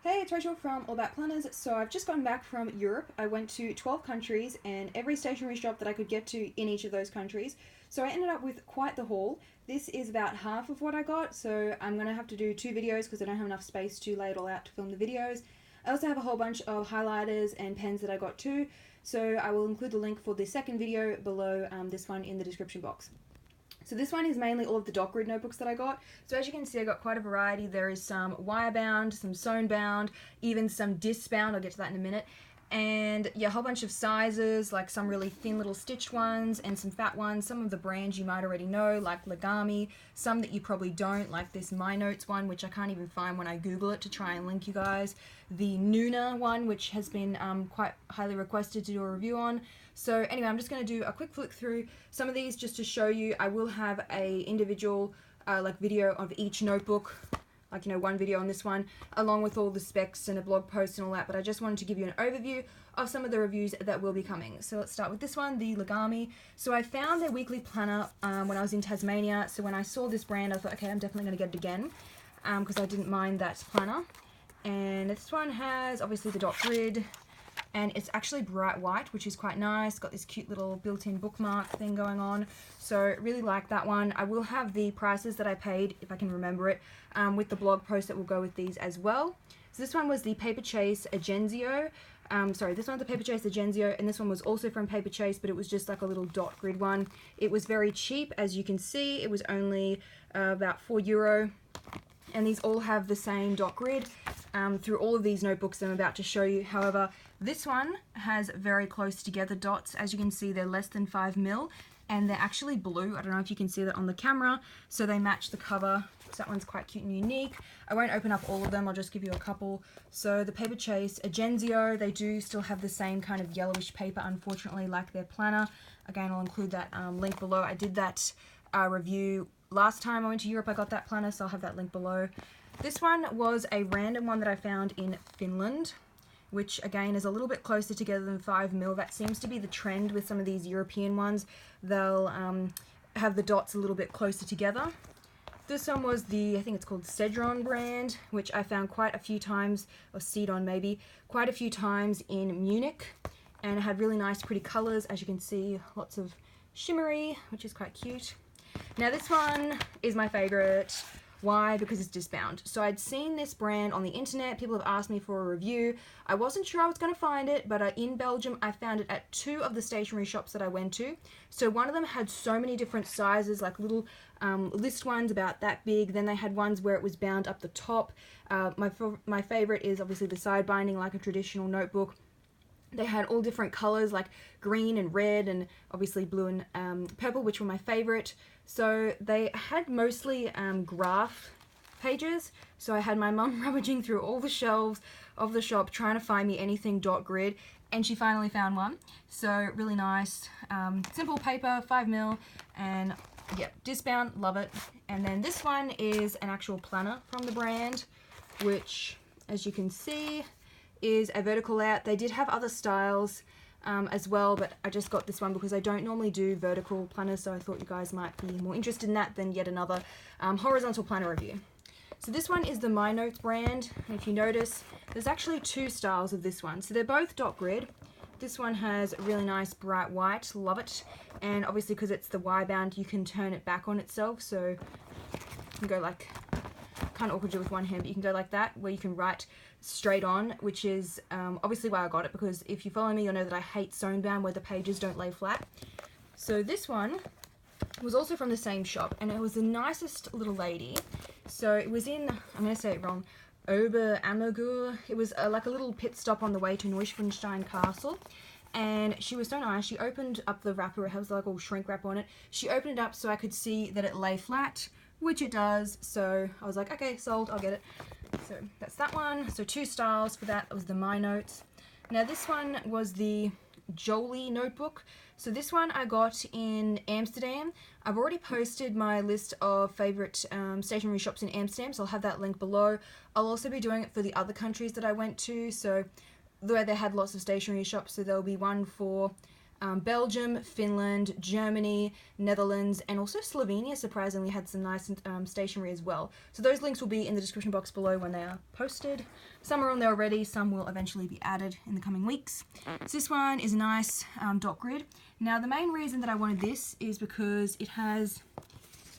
Hey, it's Rachel from All About Planners. So I've just gotten back from Europe. I went to 12 countries and every stationery shop that I could get to in each of those countries. So I ended up with quite the haul. This is about half of what I got, so I'm going to have to do two videos because I don't have enough space to lay it all out to film the videos. I also have a whole bunch of highlighters and pens that I got too, so I will include the link for the second video below this one in the description box. So this one is mainly all of the dot grid notebooks that I got. So as you can see, I got quite a variety. There is some wire bound, some sewn bound, even some disc bound. I'll get to that in a minute. And yeah, a whole bunch of sizes, like some really thin little stitched ones and some fat ones. Some of the brands you might already know, like Likami. Some that you probably don't, like this My Notes one, which I can't even find when I Google it to try and link you guys. The Nuna one, which has been quite highly requested to do a review on. So anyway, I'm just going to do a quick flick through some of these just to show you. I will have a individual like video of each notebook, like, you know, one video on this one, along with all the specs and a blog post and all that, but I just wanted to give you an overview of some of the reviews that will be coming. So let's start with this one, the Likami. So I found their weekly planner when I was in Tasmania, so when I saw this brand I thought, okay, I'm definitely going to get it again, because I didn't mind that planner. And this one has obviously the dot grid, and it's actually bright white, which is quite nice. Got this cute little built-in bookmark thing going on, so really like that one. I will have the prices that I paid, if I can remember it, with the blog post that will go with these as well. So this one was the Paper Chase Agenzio. This one's the Paper Chase Agenzio, and this one was also from Paper Chase, but it was just like a little dot grid one. It was very cheap, as you can see. It was only about €4. And these all have the same dot grid through all of these notebooks that I'm about to show you. However, this one has very close together dots. As you can see, they're less than 5mm, and they're actually blue. I don't know if you can see that on the camera, so they match the cover. So that one's quite cute and unique. I won't open up all of them, I'll just give you a couple. So the Paper Chase Agenzio, they do still have the same kind of yellowish paper, unfortunately, like their planner. Again, I'll include that link below. I did that review last time I went to Europe. I got that planner, so I'll have that link below. This one was a random one that I found in Finland, which again is a little bit closer together than 5mm. That seems to be the trend with some of these European ones. They'll have the dots a little bit closer together. This one was the, I think it's called Cedron brand, which I found quite a few times, or Cedon maybe, quite a few times in Munich, and it had really nice pretty colours. As you can see, lots of shimmery, which is quite cute. Now this one is my favourite. Why? Because it's disc bound. So I'd seen this brand on the internet, people have asked me for a review. I wasn't sure I was going to find it, but in Belgium I found it at two of the stationery shops that I went to. So one of them had so many different sizes, like little list ones about that big. Then they had ones where it was bound up the top. My favourite is obviously the side binding, like a traditional notebook. They had all different colours, like green and red and obviously blue and purple, which were my favourite. So they had mostly graph pages. So I had my mum rummaging through all the shelves of the shop trying to find me anything dot grid, and she finally found one. So really nice, simple paper, 5mm, and yeah, disc bound, love it. And then this one is an actual planner from the brand, which, as you can see, is a vertical layout. They did have other styles as well, but I just got this one because I don't normally do vertical planners, so I thought you guys might be more interested in that than yet another horizontal planner review. So this one is the My Notes brand, and if you notice, there's actually two styles of this one. So they're both dot grid. This one has really nice bright white, love it, and obviously because it's the wire bound, you can turn it back on itself, so you can go like, kind of awkward to do with one hand, but you can go like that, where you can write straight on, which is obviously why I got it, because if you follow me, you'll know that I hate sewn bound where the pages don't lay flat. So this one was also from the same shop, and it was the nicest little lady. So it was in, I'm going to say it wrong, Oberammergau. It was like a little pit stop on the way to Neuschwanstein Castle, and she was so nice. She opened up the wrapper, it has like all shrink wrap on it. She opened it up so I could see that it lay flat, which it does, so I was like, okay, sold, I'll get it. So that's that one. So two styles for that. That was the My Notes. Now this one was the Jolie notebook. So this one I got in Amsterdam. I've already posted my list of favourite stationery shops in Amsterdam, so I'll have that link below. I'll also be doing it for the other countries that I went to, so where they had lots of stationery shops, so there'll be one for Belgium, Finland, Germany, Netherlands, and also Slovenia surprisingly had some nice stationery as well. So those links will be in the description box below when they are posted. Some are on there already, some will eventually be added in the coming weeks. So this one is a nice dot grid. Now the main reason that I wanted this is because it has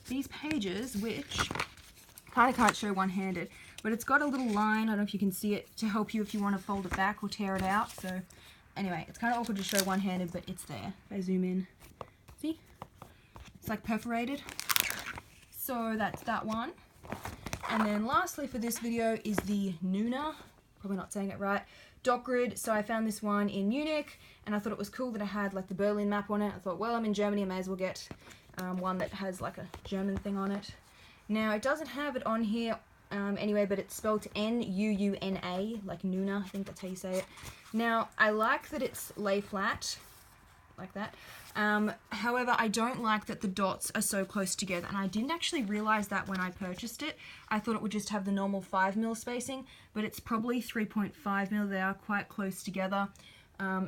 these pages which kind of can't show one-handed, but it's got a little line, I don't know if you can see it, to help you if you want to fold it back or tear it out. So anyway, it's kind of awkward to show one-handed, but it's there. If I zoom in, see? It's like perforated. So that's that one. And then lastly for this video is the Nuna, probably not saying it right, dot grid. So I found this one in Munich, and I thought it was cool that it had like the Berlin map on it. I thought, well, I'm in Germany, I may as well get one that has like a German thing on it. Now it doesn't have it on here anyway, but it's spelled N-U-U-N-A, like Nuna, I think that's how you say it. Now I like that it's lay flat, like that. However, I don't like that the dots are so close together, and I didn't actually realize that when I purchased it. I thought it would just have the normal 5mm spacing, but it's probably 3.5mm. They are quite close together.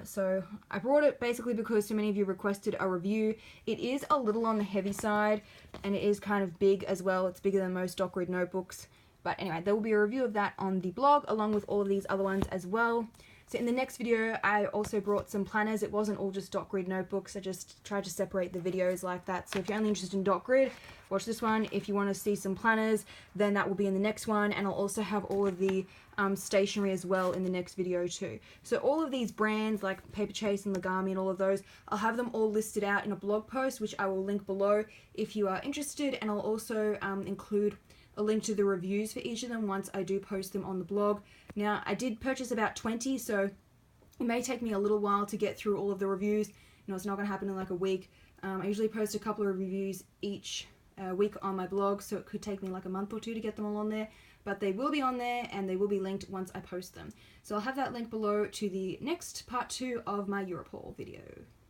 So I brought it basically because so many of you requested a review. It is a little on the heavy side, and it is kind of big as well. It's bigger than most dot grid notebooks. But anyway, there will be a review of that on the blog, along with all of these other ones as well. So in the next video, I also brought some planners. It wasn't all just dot grid notebooks. I just tried to separate the videos like that. So if you're only interested in dot grid, watch this one. If you want to see some planners, then that will be in the next one. And I'll also have all of the stationery as well in the next video too. So all of these brands like Paper Chase and Likami and all of those, I'll have them all listed out in a blog post, which I will link below if you are interested. And I'll also include a link to the reviews for each of them once I do post them on the blog. Now, I did purchase about 20, so it may take me a little while to get through all of the reviews. You know, it's not going to happen in like a week. I usually post a couple of reviews each week on my blog, so it could take me like a month or two to get them all on there. But they will be on there, and they will be linked once I post them. So I'll have that link below to the next part 2 of my Europe haul video.